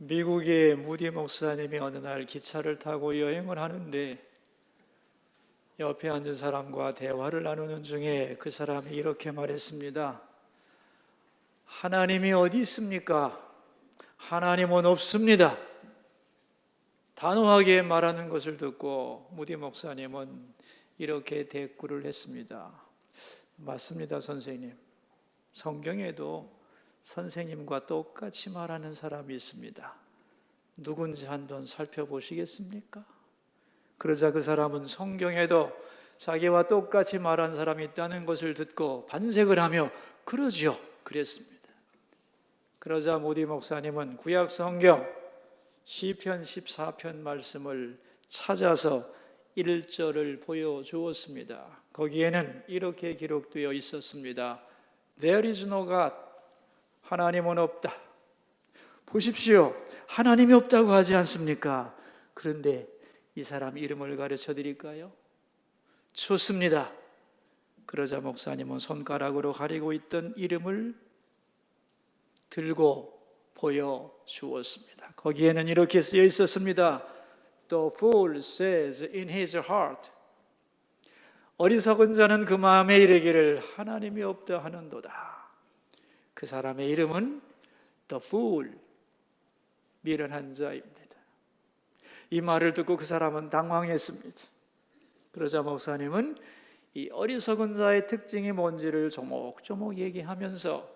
미국의 무디 목사님이 어느 날 기차를 타고 여행을 하는데 옆에 앉은 사람과 대화를 나누는 중에 그 사람이 이렇게 말했습니다. 하나님이 어디 있습니까? 하나님은 없습니다. 단호하게 말하는 것을 듣고 무디 목사님은 이렇게 대꾸를 했습니다. 맞습니다, 선생님. 성경에도 선생님과 똑같이 말하는 사람이 있습니다. 누군지 한번 살펴보시겠습니까? 그러자 그 사람은 성경에도 자기와 똑같이 말한 사람이 있다는 것을 듣고 반색을 하며 그러지요, 그랬습니다. 그러자 모디 목사님은 구약 성경 시편 14편 말씀을 찾아서 1절을 보여주었습니다. 거기에는 이렇게 기록되어 있었습니다. There is no God. 하나님은 없다. 보십시오. 하나님이 없다고 하지 않습니까? 그런데 이 사람 이름을 가르쳐 드릴까요? 좋습니다. 그러자 목사님은 손가락으로 가리고 있던 이름을 들고 보여주었습니다. 거기에는 이렇게 쓰여 있었습니다. The fool says in his heart. 어리석은 자는 그 마음에 이르기를 하나님이 없다 하는도다. 그 사람의 이름은 The fool, 미련한 자입니다. 이 말을 듣고 그 사람은 당황했습니다. 그러자 목사님은 이 어리석은 자의 특징이 뭔지를 조목조목 얘기하면서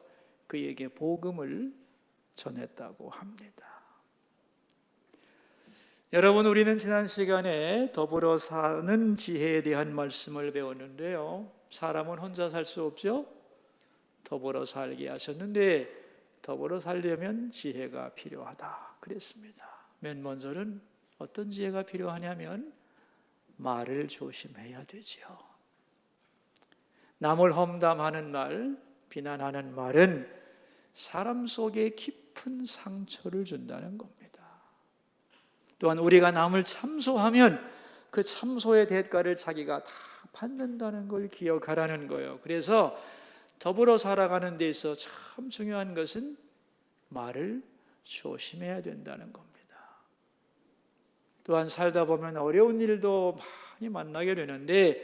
그에게 복음을 전했다고 합니다. 여러분, 우리는 지난 시간에 더불어 사는 지혜에 대한 말씀을 배웠는데요. 사람은 혼자 살 수 없죠? 더불어 살게 하셨는데 더불어 살려면 지혜가 필요하다 그랬습니다. 맨 먼저는 어떤 지혜가 필요하냐면 말을 조심해야 되죠. 남을 험담하는 말, 비난하는 말은 사람 속에 깊은 상처를 준다는 겁니다. 또한 우리가 남을 참소하면 그 참소의 대가를 자기가 다 받는다는 걸 기억하라는 거예요. 그래서 더불어 살아가는 데 있어 참 중요한 것은 말을 조심해야 된다는 겁니다. 또한 살다 보면 어려운 일도 많이 만나게 되는데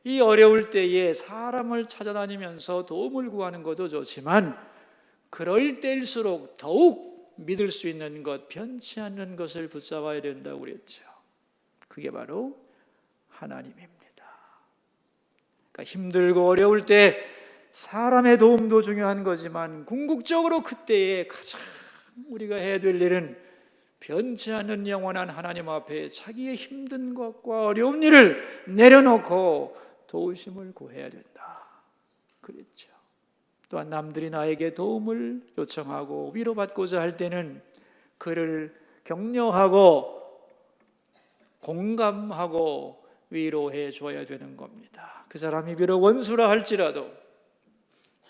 이 어려울 때에 사람을 찾아다니면서 도움을 구하는 것도 좋지만 그럴 때일수록 더욱 믿을 수 있는 것, 변치 않는 것을 붙잡아야 된다고 그랬죠. 그게 바로 하나님입니다. 그러니까 힘들고 어려울 때 사람의 도움도 중요한 거지만 궁극적으로 그때에 가장 우리가 해야 될 일은 변치 않는 영원한 하나님 앞에 자기의 힘든 것과 어려운 일을 내려놓고 도우심을 구해야 된다 그랬죠. 또한 남들이 나에게 도움을 요청하고 위로받고자 할 때는 그를 격려하고 공감하고 위로해 줘야 되는 겁니다. 그 사람이 비록 원수라 할지라도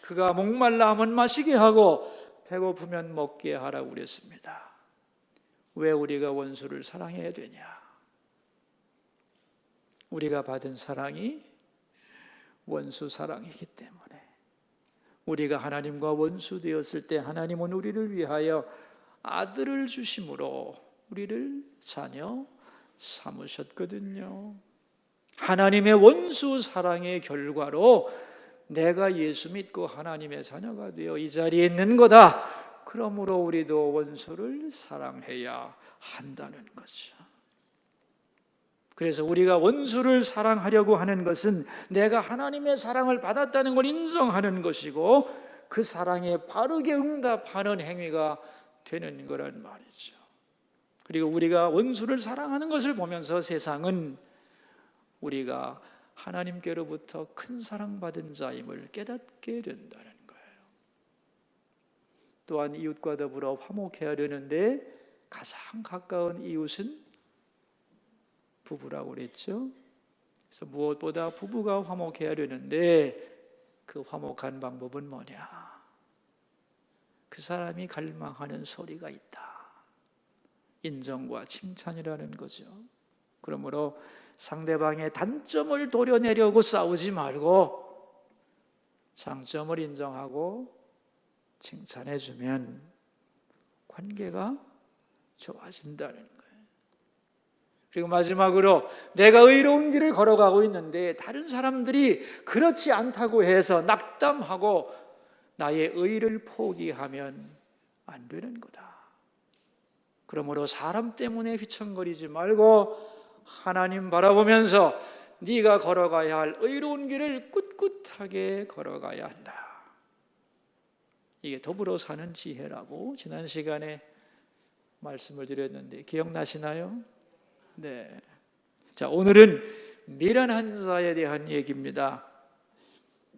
그가 목말라 하면 마시게 하고 배고프면 먹게 하라고 그랬습니다. 왜 우리가 원수를 사랑해야 되냐? 우리가 받은 사랑이 원수 사랑이기 때문에. 우리가 하나님과 원수 되었을 때 하나님은 우리를 위하여 아들을 주심으로 우리를 자녀 삼으셨거든요. 하나님의 원수 사랑의 결과로 내가 예수 믿고 하나님의 자녀가 되어 이 자리에 있는 거다. 그러므로 우리도 원수를 사랑해야 한다는 거죠. 그래서 우리가 원수를 사랑하려고 하는 것은 내가 하나님의 사랑을 받았다는 걸 인정하는 것이고 그 사랑에 바르게 응답하는 행위가 되는 거란 말이죠. 그리고 우리가 원수를 사랑하는 것을 보면서 세상은 우리가 하나님께로부터 큰 사랑받은 자임을 깨닫게 된다는 거예요. 또한 이웃과 더불어 화목해야 되는데 가장 가까운 이웃은 부부라고 그랬죠. 그래서 무엇보다 부부가 화목해야 되는데 그 화목한 방법은 뭐냐? 그 사람이 갈망하는 소리가 있다. 인정과 칭찬이라는 거죠. 그러므로 상대방의 단점을 도려내려고 싸우지 말고 장점을 인정하고 칭찬해주면 관계가 좋아진다는 거예요. 그리고 마지막으로 내가 의로운 길을 걸어가고 있는데 다른 사람들이 그렇지 않다고 해서 낙담하고 나의 의를 포기하면 안 되는 거다. 그러므로 사람 때문에 휘청거리지 말고 하나님 바라보면서 네가 걸어가야 할 의로운 길을 꿋꿋하게 걸어가야 한다. 이게 더불어 사는 지혜라고 지난 시간에 말씀을 드렸는데 기억나시나요? 네. 자, 오늘은 미련한 자에 대한 얘기입니다.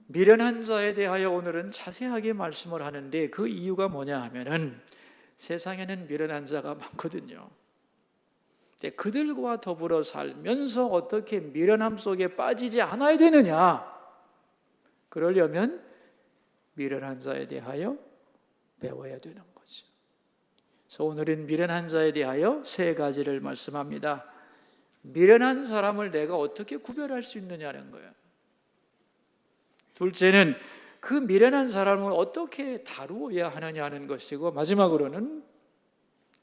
미련한 자에 대하여 오늘은 자세하게 말씀을 하는데 그 이유가 뭐냐 하면은 세상에는 미련한 자가 많거든요. 그들과 더불어 살면서 어떻게 미련함 속에 빠지지 않아야 되느냐? 그러려면 미련한 자에 대하여 배워야 되는 거죠. 그래서 오늘은 미련한 자에 대하여 3가지를 말씀합니다. 미련한 사람을 내가 어떻게 구별할 수 있느냐는 거예요. 둘째는 그 미련한 사람을 어떻게 다루어야 하느냐는 것이고, 마지막으로는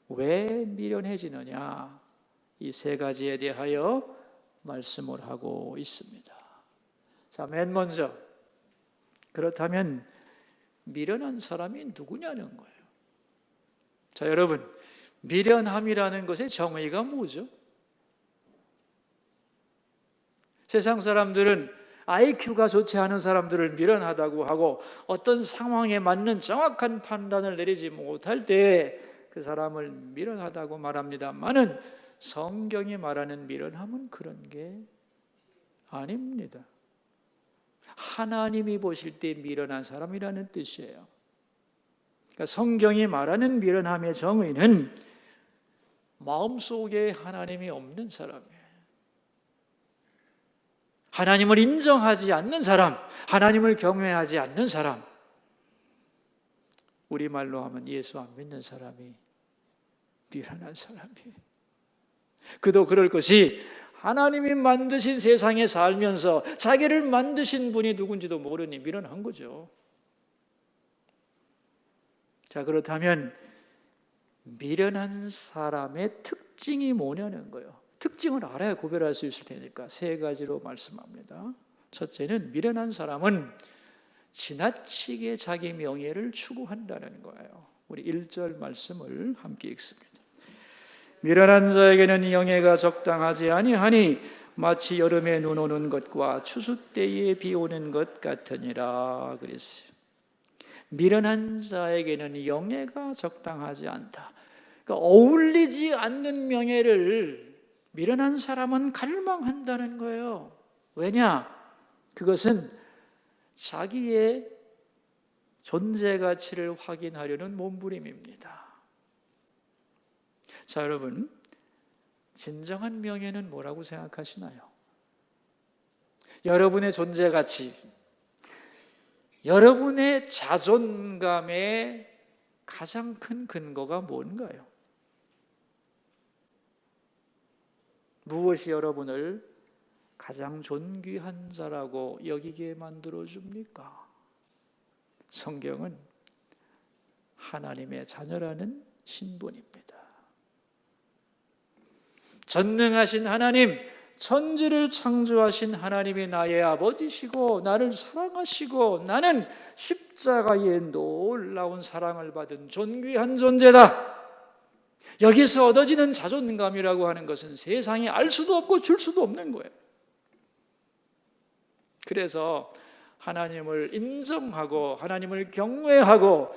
왜 미련해지느냐, 이 3가지에 대하여 말씀을 하고 있습니다. 자, 맨 먼저 그렇다면 미련한 사람이 누구냐는 거예요. 자, 여러분, 미련함이라는 것의 정의가 뭐죠? 세상 사람들은 IQ가 좋지 않은 사람들을 미련하다고 하고 어떤 상황에 맞는 정확한 판단을 내리지 못할 때 그 사람을 미련하다고 말합니다만은 성경이 말하는 미련함은 그런 게 아닙니다. 하나님이 보실 때 미련한 사람이라는 뜻이에요. 그러니까 성경이 말하는 미련함의 정의는 마음속에 하나님이 없는 사람이에요. 하나님을 인정하지 않는 사람, 하나님을 경외하지 않는 사람, 우리말로 하면 예수 안 믿는 사람이 미련한 사람이에요. 그도 그럴 것이 하나님이 만드신 세상에 살면서 자기를 만드신 분이 누군지도 모르니 미련한 거죠. 자, 그렇다면 미련한 사람의 특징이 뭐냐는 거예요. 특징을 알아야 구별할 수 있을 테니까 3가지로 말씀합니다. 첫째는 미련한 사람은 지나치게 자기 명예를 추구한다는 거예요. 우리 1절 말씀을 함께 읽습니다. 미련한 자에게는 영예가 적당하지 아니하니 마치 여름에 눈 오는 것과 추수 때에 비 오는 것 같으니라 그랬어요. 미련한 자에게는 영예가 적당하지 않다. 그러니까 어울리지 않는 명예를 미련한 사람은 갈망한다는 거예요. 왜냐? 그것은 자기의 존재 가치를 확인하려는 몸부림입니다. 자, 여러분, 진정한 명예는 뭐라고 생각하시나요? 여러분의 존재 가치, 여러분의 자존감의 가장 큰 근거가 뭔가요? 무엇이 여러분을 가장 존귀한 자라고 여기게 만들어줍니까? 성경은 하나님의 자녀라는 신분입니다. 전능하신 하나님, 천지를 창조하신 하나님이 나의 아버지시고 나를 사랑하시고 나는 십자가의 놀라운 사랑을 받은 존귀한 존재다. 여기서 얻어지는 자존감이라고 하는 것은 세상에 알 수도 없고 줄 수도 없는 거예요. 그래서 하나님을 인정하고 하나님을 경외하고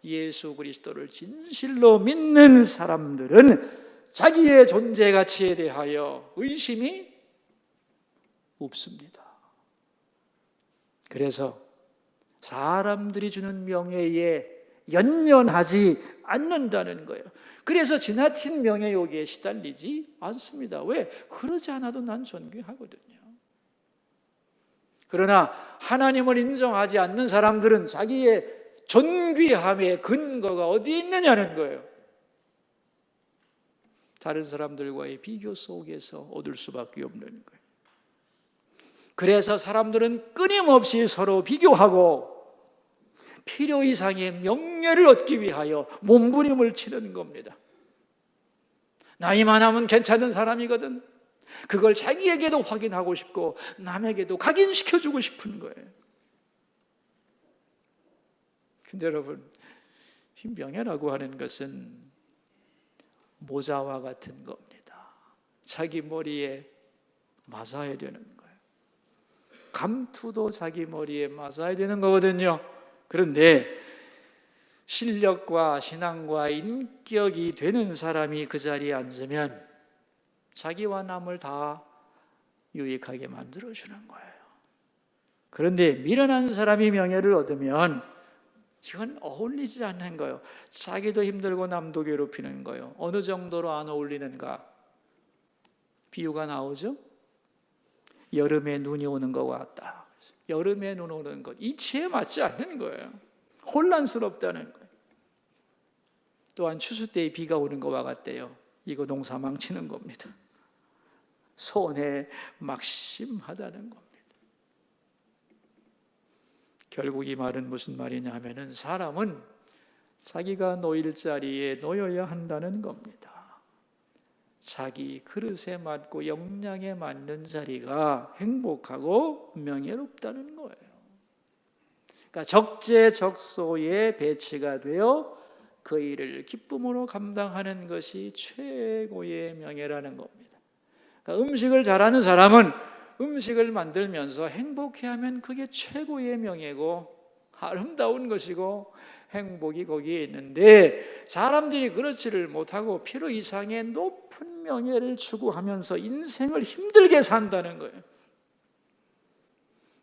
예수 그리스도를 진실로 믿는 사람들은 자기의 존재 가치에 대하여 의심이 없습니다. 그래서 사람들이 주는 명예에 연연하지 않는다는 거예요. 그래서 지나친 명예욕에 시달리지 않습니다. 왜? 그러지 않아도 난 존귀하거든요. 그러나 하나님을 인정하지 않는 사람들은 자기의 존귀함의 근거가 어디에 있느냐는 거예요. 다른 사람들과의 비교 속에서 얻을 수밖에 없는 거예요. 그래서 사람들은 끊임없이 서로 비교하고 필요 이상의 명예를 얻기 위하여 몸부림을 치는 겁니다. 나이만 하면 괜찮은 사람이거든. 그걸 자기에게도 확인하고 싶고 남에게도 각인시켜주고 싶은 거예요. 근데 여러분, 이 명예라고 하는 것은 모자와 같은 겁니다. 자기 머리에 맞아야 되는 거예요. 감투도 자기 머리에 맞아야 되는 거거든요. 그런데 실력과 신앙과 인격이 되는 사람이 그 자리에 앉으면 자기와 남을 다 유익하게 만들어주는 거예요. 그런데 미련한 사람이 명예를 얻으면 이건 어울리지 않는 거예요. 자기도 힘들고 남도 괴롭히는 거예요. 어느 정도로 안 어울리는가? 비유가 나오죠? 여름에 눈이 오는 것과 같다. 여름에 눈 오는 것, 이치에 맞지 않는 거예요. 혼란스럽다는 거예요. 또한 추수 때에 비가 오는 것과 같대요. 이거 농사 망치는 겁니다. 손해 막심하다는 겁니다. 결국 이 말은 무슨 말이냐 하면은 사람은 자기가 놓일 자리에 놓여야 한다는 겁니다. 자기 그릇에 맞고 역량에 맞는 자리가 행복하고 명예롭다는 거예요. 그러니까 적재적소에 배치가 되어 그 일을 기쁨으로 감당하는 것이 최고의 명예라는 겁니다. 그러니까 음식을 잘하는 사람은 음식을 만들면서 행복해하면 그게 최고의 명예고 아름다운 것이고 행복이 거기에 있는데, 사람들이 그렇지를 못하고 필요 이상의 높은 명예를 추구하면서 인생을 힘들게 산다는 거예요.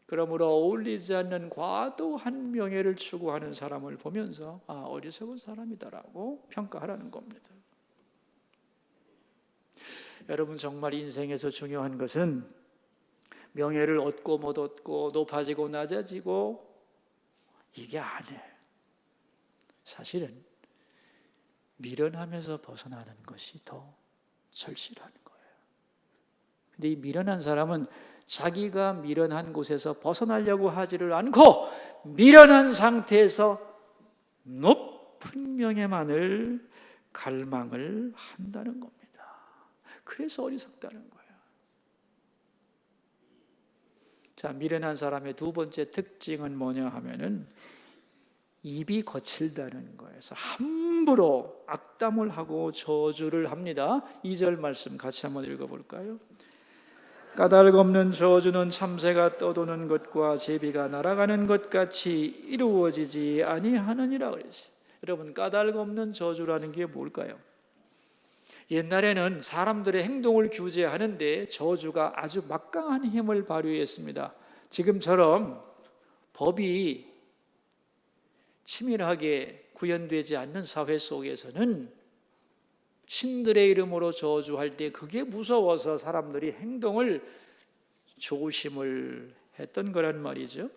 그러므로 어울리지 않는 과도한 명예를 추구하는 사람을 보면서 어리석은 사람이다라고 평가하라는 겁니다. 여러분, 정말 인생에서 중요한 것은 명예를 얻고 못 얻고 높아지고 낮아지고 이게 아니에요. 사실은 미련함에서 벗어나는 것이 더 절실한 거예요. 근데 이 미련한 사람은 자기가 미련한 곳에서 벗어나려고 하지를 않고 미련한 상태에서 높은 명예만을 갈망을 한다는 겁니다. 그래서 어리석다는 거예요. 자, 미련한 사람의 두 번째 특징은 뭐냐 하면은 입이 거칠다는 거예요. 그래서 함부로 악담을 하고 저주를 합니다. 2절 말씀 같이 한번 읽어볼까요? 까닭 없는 저주는 참새가 떠도는 것과 제비가 날아가는 것 같이 이루어지지 아니하느니라 그랬어요. 여러분, 까닭 없는 저주라는 게 뭘까요? 옛날에는 사람들의 행동을 규제하는데 저주가 아주 막강한 힘을 발휘했습니다. 지금처럼 법이 치밀하게 구현되지 않는 사회 속에서는 신들의 이름으로 저주할 때 그게 무서워서 사람들이 행동을 조심을 했던 거란 말이죠.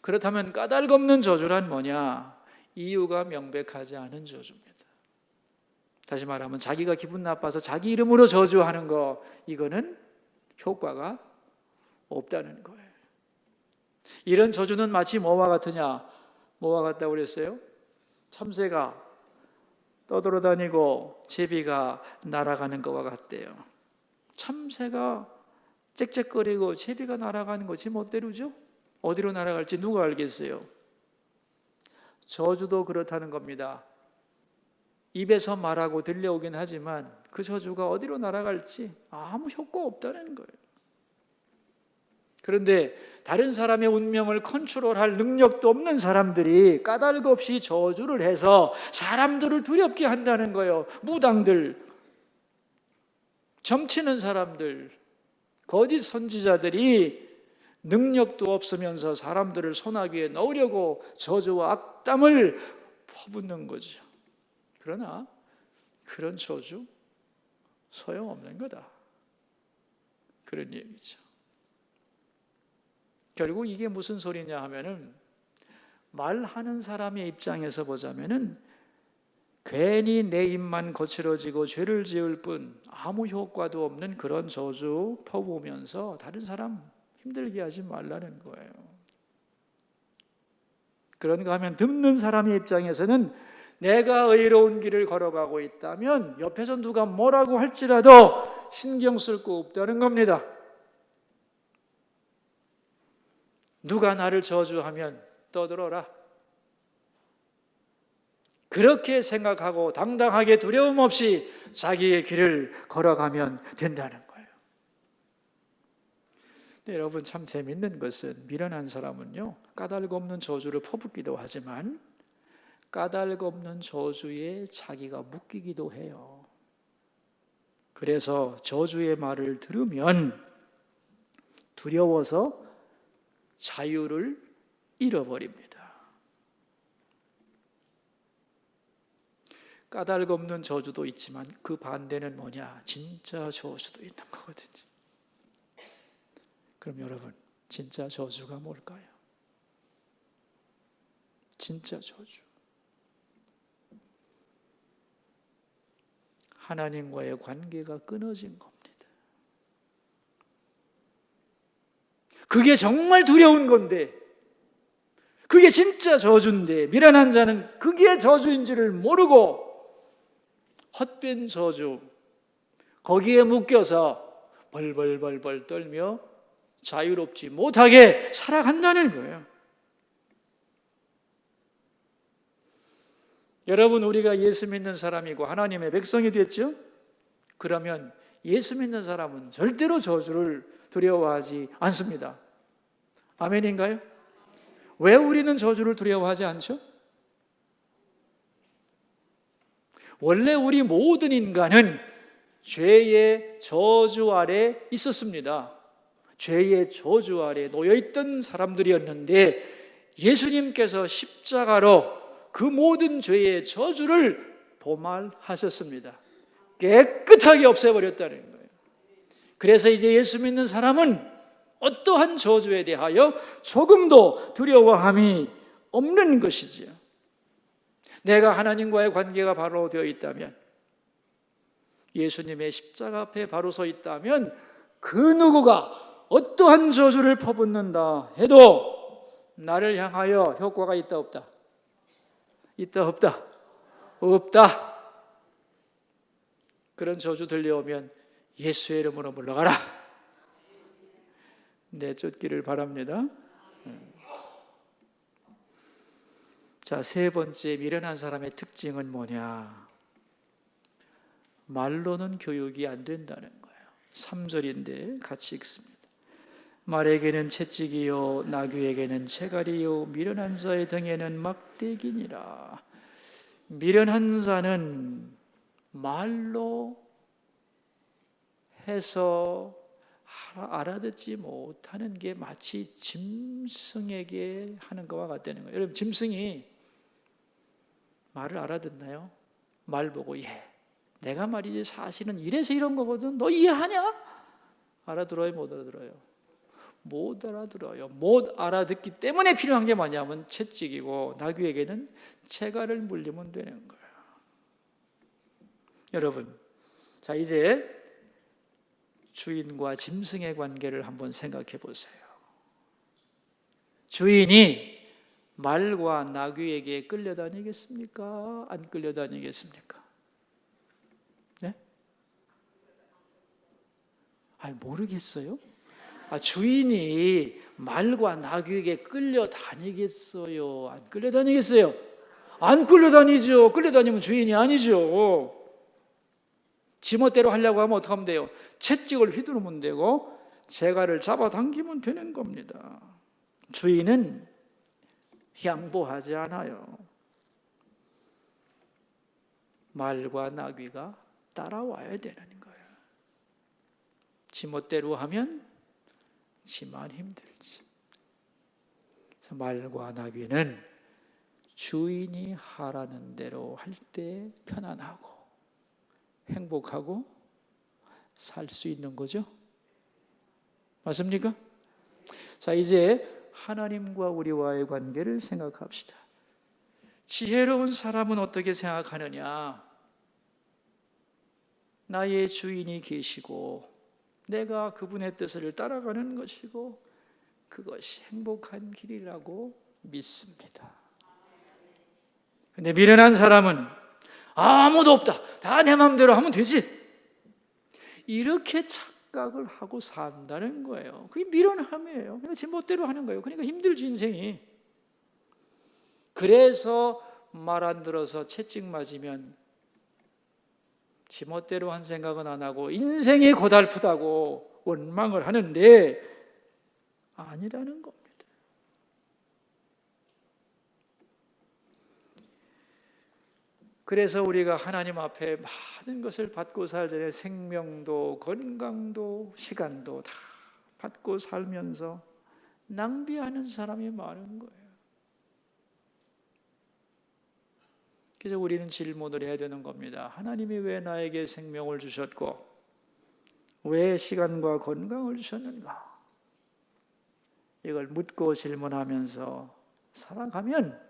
그렇다면 까닭 없는 저주란 뭐냐? 이유가 명백하지 않은 저주입니다. 다시 말하면 자기가 기분 나빠서 자기 이름으로 저주하는 거, 이거는 효과가 없다는 거예요. 이런 저주는 마치 뭐와 같으냐? 뭐와 같다고 그랬어요? 참새가 떠돌아다니고 제비가 날아가는 것과 같대요. 참새가 짹짹거리고 제비가 날아가는 거 지 멋대로죠? 어디로 날아갈지 누가 알겠어요? 저주도 그렇다는 겁니다. 입에서 말하고 들려오긴 하지만 그 저주가 어디로 날아갈지 아무 효과 없다는 거예요. 그런데 다른 사람의 운명을 컨트롤할 능력도 없는 사람들이 까닭 없이 저주를 해서 사람들을 두렵게 한다는 거예요. 무당들, 점치는 사람들, 거짓 선지자들이 능력도 없으면서 사람들을 소나기에 넣으려고 저주와 악담을 퍼붓는 거죠. 그러나 그런 저주 소용없는 거다, 그런 얘기죠. 결국 이게 무슨 소리냐 하면은, 말하는 사람의 입장에서 보자면은 괜히 내 입만 거칠어지고 죄를 지을 뿐 아무 효과도 없는 그런 저주 퍼부으면서 다른 사람 힘들게 하지 말라는 거예요. 그런가 하면 듣는 사람의 입장에서는 내가 의로운 길을 걸어가고 있다면 옆에서 누가 뭐라고 할지라도 신경 쓸 거 없다는 겁니다. 누가 나를 저주하면 떠들어라. 그렇게 생각하고 당당하게 두려움 없이 자기의 길을 걸어가면 된다는 거예요. 근데 여러분, 참 재밌는 것은 미련한 사람은요, 까닭 없는 저주를 퍼붓기도 하지만 까닭 없는 저주에 자기가 묶이기도 해요. 그래서 저주의 말을 들으면 두려워서 자유를 잃어버립니다. 까닭 없는 저주도 있지만 그 반대는 뭐냐? 진짜 저주도 있는 거거든요. 그럼 여러분, 진짜 저주가 뭘까요? 진짜 저주. 하나님과의 관계가 끊어진 겁니다. 그게 정말 두려운 건데, 그게 진짜 저주인데, 미련한 자는 그게 저주인지를 모르고 헛된 저주, 거기에 묶여서 벌벌벌벌 떨며 자유롭지 못하게 살아간다는 거예요. 여러분, 우리가 예수 믿는 사람이고 하나님의 백성이 됐죠? 그러면 예수 믿는 사람은 절대로 저주를 두려워하지 않습니다. 아멘인가요? 왜 우리는 저주를 두려워하지 않죠? 원래 우리 모든 인간은 죄의 저주 아래 있었습니다. 죄의 저주 아래 놓여있던 사람들이었는데 예수님께서 십자가로 그 모든 죄의 저주를 도말하셨습니다. 깨끗하게 없애버렸다는 거예요. 그래서 이제 예수 믿는 사람은 어떠한 저주에 대하여 조금도 두려워함이 없는 것이지요. 내가 하나님과의 관계가 바로 되어 있다면, 예수님의 십자가 앞에 바로 서 있다면 그 누구가 어떠한 저주를 퍼붓는다 해도 나를 향하여 효과가 있다 없다? 있다 없다? 없다. 그런 저주 들려오면 예수의 이름으로 물러가라, 내쫓기를 바랍니다. 자, 세 번째 미련한 사람의 특징은 뭐냐? 말로는 교육이 안 된다는 거예요. 3절인데 같이 읽습니다. 말에게는 채찍이요 나귀에게는 채갈이요 미련한 자의 등에는 막대기니라. 미련한 자는 말로 해서 알아듣지 못하는 게 마치 짐승에게 하는 것과 같다는 거예요. 여러분, 짐승이 말을 알아듣나요? 말 보고 내가 말이지 사실은 이래서 이런 거거든, 너 이해하냐? 알아들어요? 못 알아들어요? 못 알아들어요. 못 알아듣기 때문에 필요한 게 뭐냐면 채찍이고 나귀에게는 채갈을 물리면 되는 거예요. 여러분, 자, 이제 주인과 짐승의 관계를 한번 생각해 보세요. 주인이 말과 나귀에게 끌려다니겠습니까? 안 끌려다니겠습니까? 네? 모르겠어요? 주인이 말과 나귀에게 끌려다니겠어요? 안 끌려다니겠어요? 안 끌려다니죠. 끌려다니면 주인이 아니죠. 지멋대로 하려고 하면 어떻게 하면 돼요? 채찍을 휘두르면 되고 재갈을 잡아당기면 되는 겁니다. 주인은 양보하지 않아요. 말과 나귀가 따라와야 되는 거예요. 지멋대로 하면 지만 힘들지. 그래서 말과 나귀는 주인이 하라는 대로 할 때 편안하고 행복하고 살 수 있는 거죠. 맞습니까? 자, 이제 하나님과 우리와의 관계를 생각합시다. 지혜로운 사람은 어떻게 생각하느냐? 나의 주인이 계시고 내가 그분의 뜻을 따라가는 것이고 그것이 행복한 길이라고 믿습니다. 근데 미련한 사람은 아무도 없다, 다 내 마음대로 하면 되지, 이렇게 착각을 하고 산다는 거예요. 그게 미련함이에요. 그러니까 지 멋대로 하는 거예요. 그러니까 힘들지, 인생이. 그래서 말 안 들어서 채찍 맞으면 지 멋대로 한 생각은 안 하고 인생이 고달프다고 원망을 하는데 아니라는 겁니다. 그래서 우리가 하나님 앞에 많은 것을 받고 살잖아요. 생명도 건강도 시간도 다 받고 살면서 낭비하는 사람이 많은 거예요. 그래서 우리는 질문을 해야 되는 겁니다. 하나님이 왜 나에게 생명을 주셨고 왜 시간과 건강을 주셨는가? 이걸 묻고 질문하면서 살아가면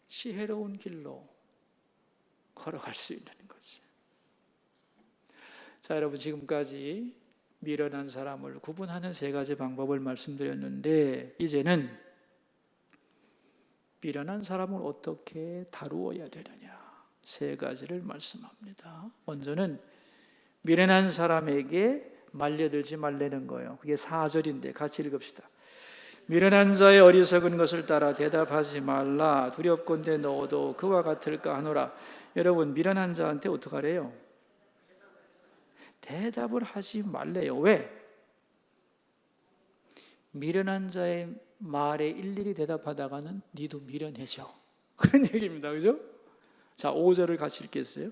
지혜로운 길로 걸어갈 수 있는 거지. 자, 여러분, 지금까지 미련한 사람을 구분하는 3가지 방법을 말씀드렸는데 이제는 미련한 사람을 어떻게 다루어야 되느냐 3가지를 말씀합니다. 먼저는 미련한 사람에게 말려들지 말라는 거예요. 그게 4절인데 같이 읽읍시다. 미련한 자의 어리석은 것을 따라 대답하지 말라. 두렵건대 너도 그와 같을까 하노라. 여러분, 미련한 자한테 어떡하래요? 대답을 하지 말래요. 왜? 미련한 자의 말에 일일이 대답하다가는 니도 미련해져. 그런 얘기입니다. 그죠? 자, 5절을 같이 읽겠어요.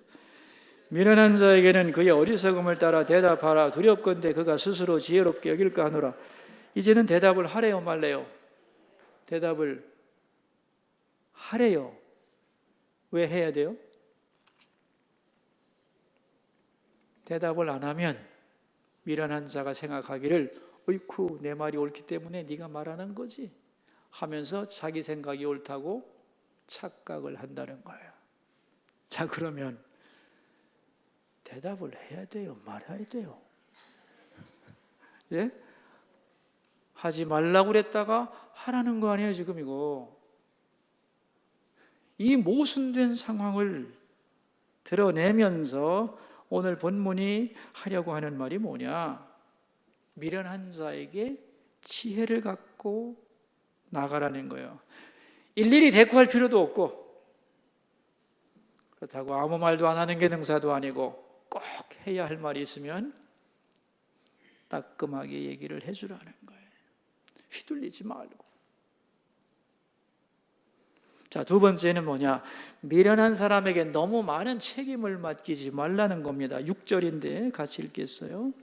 미련한 자에게는 그의 어리석음을 따라 대답하라. 두렵건대 그가 스스로 지혜롭게 여길까 하노라. 이제는 대답을 하래요, 말래요? 대답을 하래요. 왜 해야 돼요? 대답을 안 하면 미련한 자가 생각하기를 어이쿠 내 말이 옳기 때문에 네가 말하는 거지 하면서 자기 생각이 옳다고 착각을 한다는 거예요. 자, 그러면 대답을 해야 돼요? 말해야 돼요? 예? 하지 말라고 그랬다가 하라는 거 아니에요, 지금 이거. 이 모순된 상황을 드러내면서 오늘 본문이 하려고 하는 말이 뭐냐? 미련한 자에게 지혜를 갖고 나가라는 거예요. 일일이 대꾸할 필요도 없고 그렇다고 아무 말도 안 하는 게 능사도 아니고 꼭 해야 할 말이 있으면 따끔하게 얘기를 해주라는 거예요. 휘둘리지 말고. 자, 2번째는 뭐냐? 미련한 사람에게 너무 많은 책임을 맡기지 말라는 겁니다. 6절인데 같이 읽겠어요.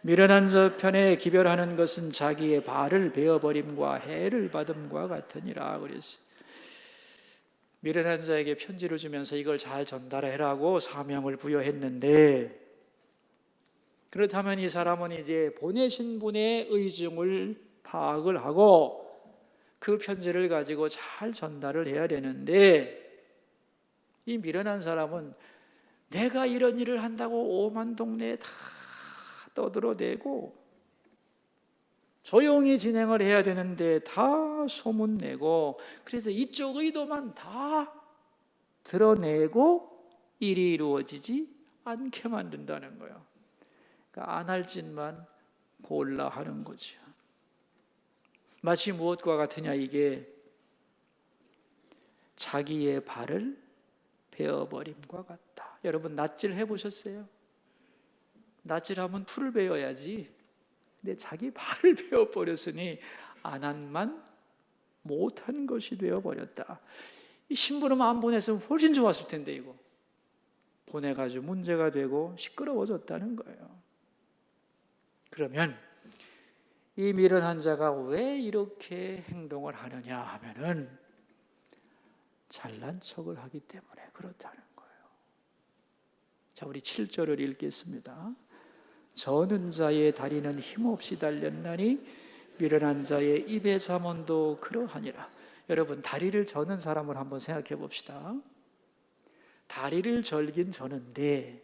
미련한 자 편에 기별하는 것은 자기의 발을 베어버림과 해를 받음과 같으니라 그랬어요. 미련한 자에게 편지를 주면서 이걸 잘 전달해라고 사명을 부여했는데 그렇다면 이 사람은 이제 보내신 분의 의중을 파악을 하고 그 편지를 가지고 잘 전달을 해야 되는데 이 미련한 사람은 내가 이런 일을 한다고 오만 동네에 다 떠들어대고 조용히 진행을 해야 되는데 다 소문내고 그래서 이쪽 의도만 다 드러내고 일이 이루어지지 않게 만든다는 거예요. 그러니까 안 할 짓만 골라 하는 거죠. 마치 무엇과 같으냐, 이게 자기의 발을 베어버림과 같다. 여러분, 낫질 해보셨어요? 낫질하면 풀을 베어야지. 근데 자기 발을 베어버렸으니 안 한만 못한 것이 되어버렸다. 이 심부름 안 보냈으면 훨씬 좋았을 텐데 이거 보내가지고 문제가 되고 시끄러워졌다는 거예요. 그러면 이 미련한 자가 왜 이렇게 행동을 하느냐 하면은 잘난 척을 하기 때문에 그렇다는 거예요. 자, 우리 7절을 읽겠습니다. 저는 자의 다리는 힘없이 달렸나니 미련한 자의 입의 잠언도 그러하니라. 여러분, 다리를 저는 사람을 한번 생각해 봅시다. 다리를 절긴 저는데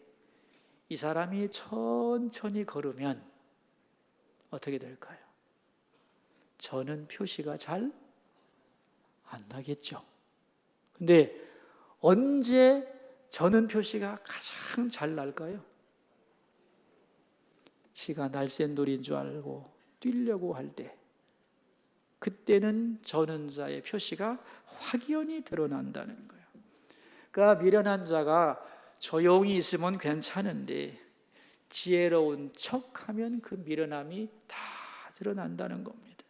이 사람이 천천히 걸으면 어떻게 될까요? 저는 표시가 잘 안 나겠죠. 근데 언제 저는 표시가 가장 잘 날까요? 지가 날쌘 돌인 줄 알고 뛰려고 할 때, 그때는 저는자의 표시가 확연히 드러난다는 거예요. 그러니까 미련한 자가 조용히 있으면 괜찮은데 지혜로운 척하면 그 미련함이 다 드러난다는 겁니다.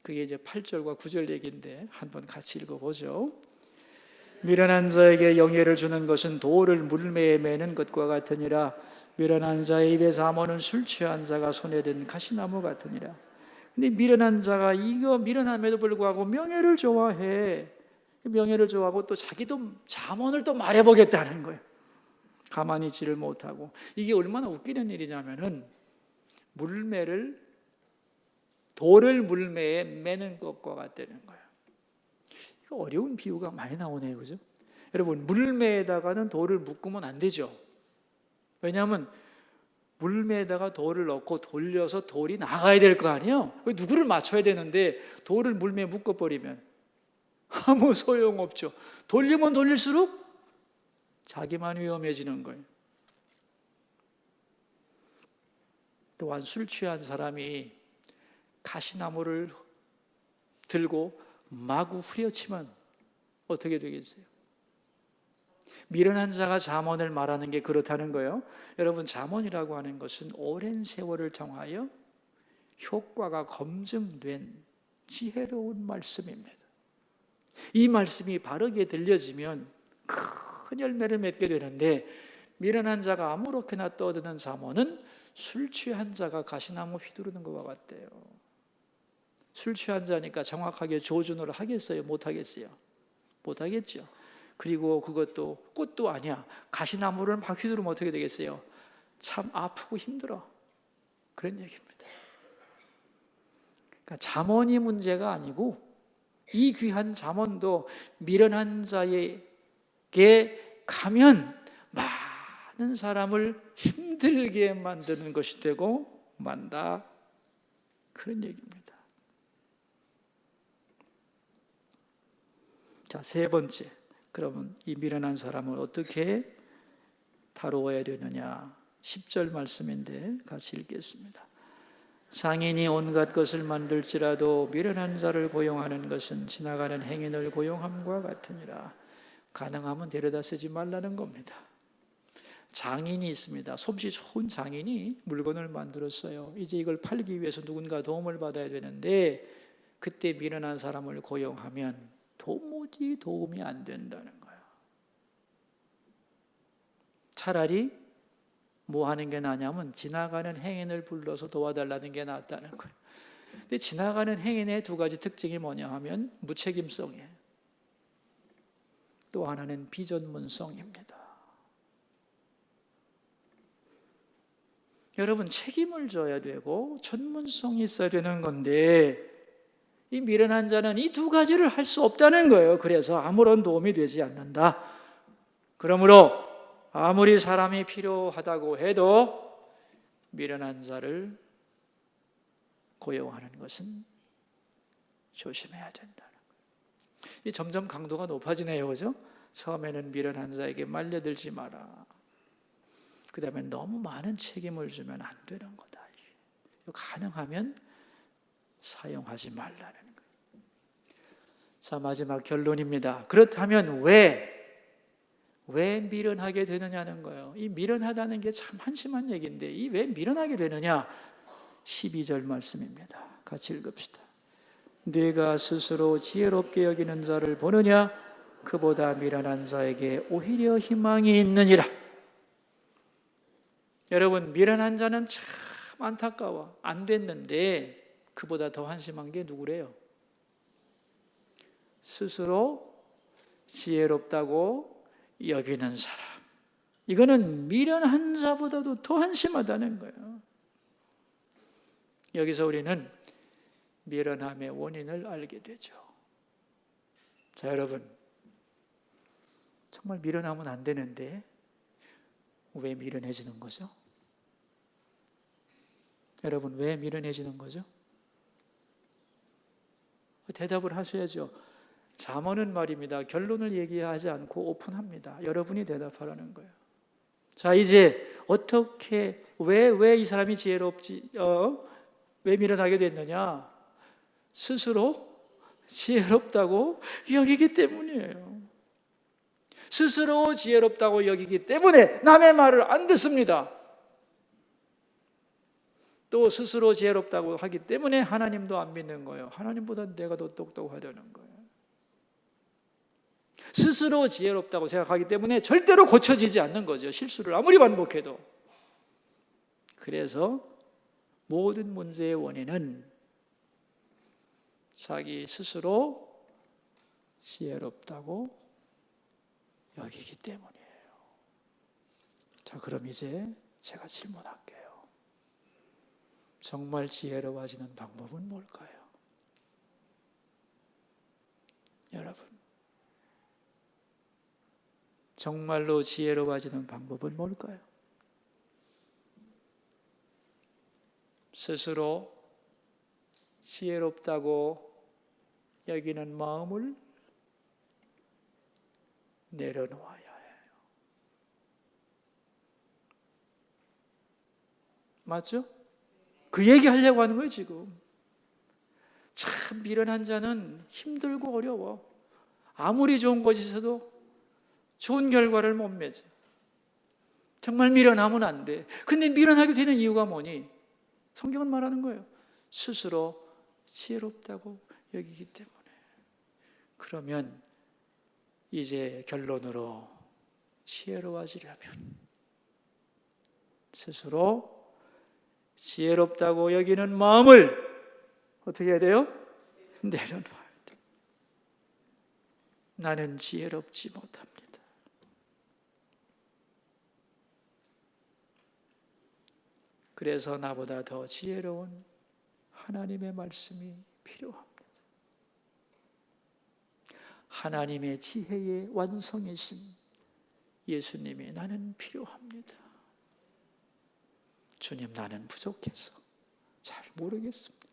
그게 이제 8절과 9절 얘기인데 한번 같이 읽어보죠. 미련한 자에게 영예를 주는 것은 돌을 물매에 매는 것과 같으니라. 미련한 자의 입에 잠언은 술 취한 자가 손에 든 가시나무 같으니라. 근데 미련한 자가 이거 미련함에도 불구하고 명예를 좋아해. 명예를 좋아하고 또 자기도 잠언을 또 말해보겠다는 거예요. 가만히 있지를 못하고. 이게 얼마나 웃기는 일이냐면은 돌을 물매에 매는 것과 같다는 거예요. 이거 어려운 비유가 많이 나오네요, 그죠? 여러분, 물매에다가는 돌을 묶으면 안 되죠. 왜냐하면 물매에다가 돌을 넣고 돌려서 돌이 나가야 될 거 아니에요? 누구를 맞춰야 되는데 돌을 물매에 묶어버리면 아무 소용없죠. 돌리면 돌릴수록 자기만 위험해지는 거예요. 또한 술 취한 사람이 가시나무를 들고 마구 후려치면 어떻게 되겠어요? 미련한 자가 잠언을 말하는 게 그렇다는 거예요. 여러분, 잠언이라고 하는 것은 오랜 세월을 통하여 효과가 검증된 지혜로운 말씀입니다. 이 말씀이 바르게 들려지면 큰 열매를 맺게 되는데, 미련한 자가 아무렇게나 떠드는 잠언은 술 취한 자가 가시나무 휘두르는 것과 같대요. 술 취한 자니까 정확하게 조준을 하겠어요? 못하겠어요? 못하겠죠. 그리고 그것도 꽃도 아니야. 가시나무를 막 휘두르면 어떻게 되겠어요? 참 아프고 힘들어. 그런 얘기입니다. 그러니까 잠언이 문제가 아니고 이 귀한 잠언도 미련한 자에게 가면 많은 사람을 힘들게 만드는 것이 되고 만다. 그런 얘기입니다. 자, 세 번째. 그러면 이 미련한 사람을 어떻게 다루어야 되느냐? 10절 말씀인데 같이 읽겠습니다. 상인이 온갖 것을 만들지라도 미련한 자를 고용하는 것은 지나가는 행인을 고용함과 같으니라. 가능하면 데려다 쓰지 말라는 겁니다. 장인이 있습니다. 솜씨 좋은 장인이 물건을 만들었어요. 이제 이걸 팔기 위해서 누군가 도움을 받아야 되는데 그때 미련한 사람을 고용하면 도무지 도움이 안 된다는 거예요. 차라리 뭐 하는 게 나냐면 지나가는 행인을 불러서 도와달라는 게 낫다는 거예요. 근데 지나가는 행인의 두 가지 특징이 뭐냐 하면 무책임성이에요. 또 하나는 비전문성입니다. 여러분, 책임을 져야 되고 전문성이 있어야 되는 건데 이 미련한 자는 이 두 가지를 할 수 없다는 거예요. 그래서 아무런 도움이 되지 않는다. 그러므로 아무리 사람이 필요하다고 해도 미련한 자를 고용하는 것은 조심해야 된다는 거예요. 이 점점 강도가 높아지네요, 그죠? 처음에는 미련한 자에게 말려들지 마라. 그 다음에 너무 많은 책임을 주면 안 되는 거다. 가능하면 사용하지 말라는 거예요. 자, 마지막 결론입니다. 그렇다면 왜 미련하게 되느냐는 거예요. 이 미련하다는 게 참 한심한 얘기인데 이 왜 미련하게 되느냐? 12절 말씀입니다. 같이 읽읍시다. 네가 스스로 지혜롭게 여기는 자를 보느냐? 그보다 미련한 자에게 오히려 희망이 있느니라. 여러분, 미련한 자는 참 안타까워. 안 됐는데 그보다 더 한심한 게 누구래요? 스스로 지혜롭다고 여기는 사람. 이거는 미련한 자보다도 더 한심하다는 거예요. 여기서 우리는 미련함의 원인을 알게 되죠. 자, 여러분, 정말 미련하면 안 되는데 왜 미련해지는 거죠? 여러분, 왜 미련해지는 거죠? 대답을 하셔야죠. 잠언은 말입니다. 결론을 얘기하지 않고 오픈합니다. 여러분이 대답하라는 거예요. 자, 이제 어떻게 왜 이 사람이 지혜롭지 왜 미련하게 됐느냐? 스스로 지혜롭다고 여기기 때문이에요. 스스로 지혜롭다고 여기기 때문에 남의 말을 안 듣습니다. 또 스스로 지혜롭다고 하기 때문에 하나님도 안 믿는 거예요. 하나님보다 내가 더 똑똑하다는 거예요. 스스로 지혜롭다고 생각하기 때문에 절대로 고쳐지지 않는 거죠. 실수를 아무리 반복해도. 그래서 모든 문제의 원인은 자기 스스로 지혜롭다고 여기기 때문이에요. 자, 그럼 이제 제가 질문할게요. 정말 지혜로워지는 방법은 뭘까요? 여러분, 정말로 지혜로워지는 방법은 뭘까요? 스스로 지혜롭다고 여기는 마음을 내려놓아야 해요. 맞죠? 그 얘기 하려고 하는 거예요, 지금. 참 미련한 자는 힘들고 어려워. 아무리 좋은 것이 있어도 좋은 결과를 못 맺어. 정말 미련하면 안 돼. 근데 미련하게 되는 이유가 뭐니? 성경은 말하는 거예요. 스스로 지혜롭다고 여기기 때문에. 그러면 이제 결론으로 지혜로워지려면 스스로 지혜롭다고 여기는 마음을 어떻게 해야 돼요? 내려놔야 돼요. 나는 지혜롭지 못합니다. 그래서 나보다 더 지혜로운 하나님의 말씀이 필요합니다. 하나님의 지혜의 완성이신 예수님이 나는 필요합니다. 주님, 나는 부족해서 잘 모르겠습니다.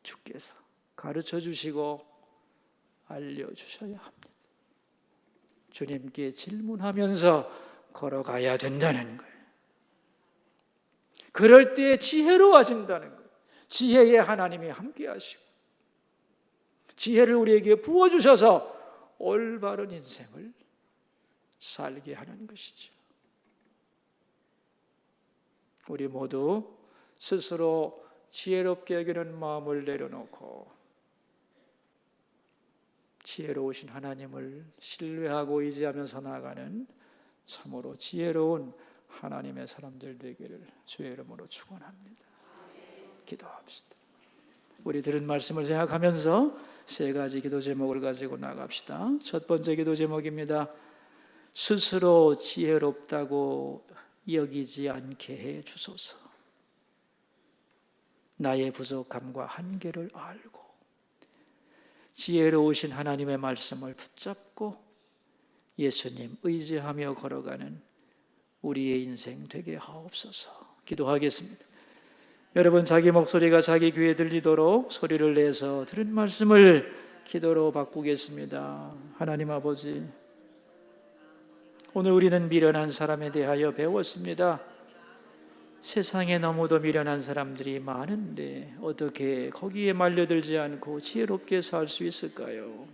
주께서 가르쳐 주시고 알려주셔야 합니다. 주님께 질문하면서 걸어가야 된다는 거예요. 그럴 때 지혜로워진다는 거예요. 지혜의 하나님이 함께 하시고 지혜를 우리에게 부어주셔서 올바른 인생을 살게 하는 것이죠. 우리 모두 스스로 지혜롭게 여기는 마음을 내려놓고 지혜로우신 하나님을 신뢰하고 의지하면서 나아가는 참으로 지혜로운 하나님의 사람들 되기를 주의 이름으로 축원합니다. 기도합시다. 우리 들은 말씀을 생각하면서 세 가지 기도 제목을 가지고 나갑시다. 첫 번째 기도 제목입니다. 스스로 지혜롭다고 여기지 않게 해 주소서. 나의 부족함과 한계를 알고 지혜로우신 하나님의 말씀을 붙잡고 예수님 의지하며 걸어가는 우리의 인생 되게 하옵소서. 기도하겠습니다. 여러분, 자기 목소리가 자기 귀에 들리도록 소리를 내서 들은 말씀을 기도로 바꾸겠습니다. 하나님 아버지, 오늘 우리는 미련한 사람에 대하여 배웠습니다. 세상에 너무도 미련한 사람들이 많은데 어떻게 거기에 말려들지 않고 지혜롭게 살 수 있을까요?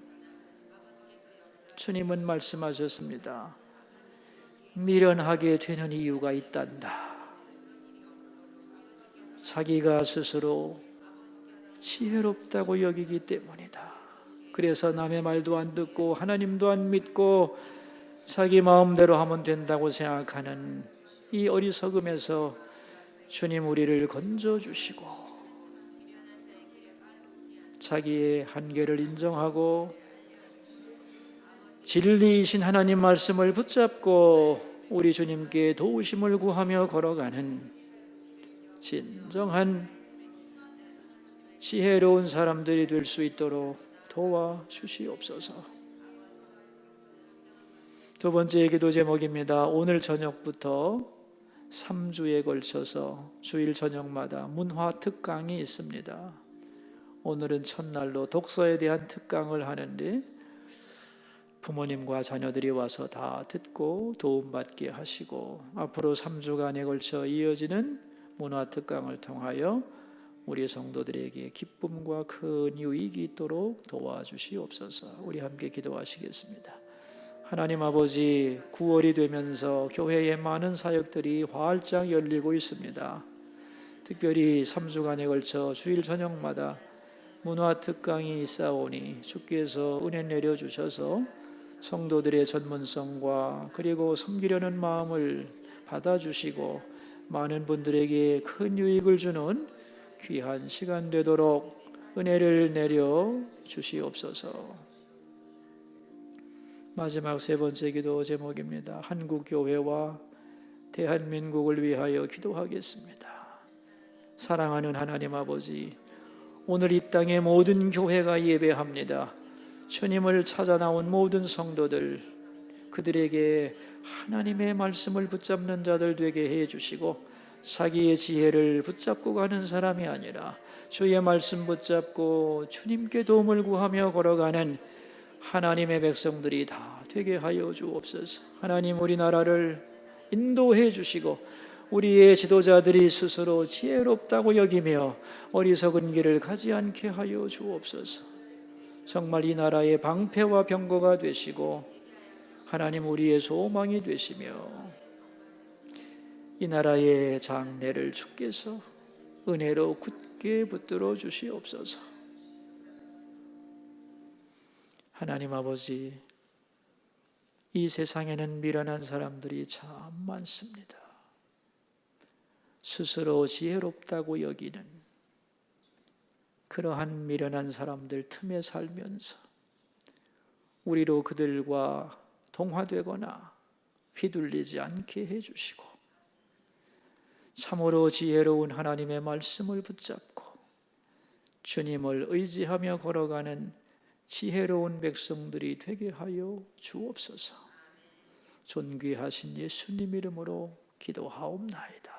주님은 말씀하셨습니다. 미련하게 되는 이유가 있단다. 자기가 스스로 지혜롭다고 여기기 때문이다. 그래서 남의 말도 안 듣고 하나님도 안 믿고 자기 마음대로 하면 된다고 생각하는 이 어리석음에서 주님 우리를 건져주시고 자기의 한계를 인정하고 진리이신 하나님 말씀을 붙잡고 우리 주님께 도우심을 구하며 걸어가는 진정한 지혜로운 사람들이 될 수 있도록 도와주시옵소서. 두 번째 기도 제목입니다. 오늘 저녁부터 3주에 걸쳐서 주일 저녁마다 문화 특강이 있습니다. 오늘은 첫날로 독서에 대한 특강을 하는데 부모님과 자녀들이 와서 다 듣고 도움받게 하시고 앞으로 3주간에 걸쳐 이어지는 문화특강을 통하여 우리 성도들에게 기쁨과 큰 유익이 있도록 도와주시옵소서. 우리 함께 기도하시겠습니다. 하나님 아버지, 9월이 되면서 교회에 많은 사역들이 활짝 열리고 있습니다. 특별히 3주간에 걸쳐 주일 저녁마다 문화특강이 있사오니 주께서 은혜 내려주셔서 성도들의 전문성과 그리고 섬기려는 마음을 받아주시고 많은 분들에게 큰 유익을 주는 귀한 시간 되도록 은혜를 내려 주시옵소서. 마지막 세 번째 기도 제목입니다. 한국교회와 대한민국을 위하여 기도하겠습니다. 사랑하는 하나님 아버지, 오늘 이 땅의 모든 교회가 예배합니다. 주님을 찾아 나온 모든 성도들, 그들에게 하나님의 말씀을 붙잡는 자들 되게 해주시고 자기의 지혜를 붙잡고 가는 사람이 아니라 주의 말씀 붙잡고 주님께 도움을 구하며 걸어가는 하나님의 백성들이 다 되게 하여 주옵소서. 하나님, 우리나라를 인도해 주시고 우리의 지도자들이 스스로 지혜롭다고 여기며 어리석은 길을 가지 않게 하여 주옵소서. 정말 이 나라의 방패와 병거가 되시고 하나님, 우리의 소망이 되시며 이 나라의 장래를 주께서 은혜로 굳게 붙들어 주시옵소서. 하나님 아버지, 이 세상에는 미련한 사람들이 참 많습니다. 스스로 지혜롭다고 여기는 그러한 미련한 사람들 틈에 살면서 우리로 그들과 동화되거나 휘둘리지 않게 해주시고 참으로 지혜로운 하나님의 말씀을 붙잡고 주님을 의지하며 걸어가는 지혜로운 백성들이 되게 하여 주옵소서. 존귀하신 예수님 이름으로 기도하옵나이다.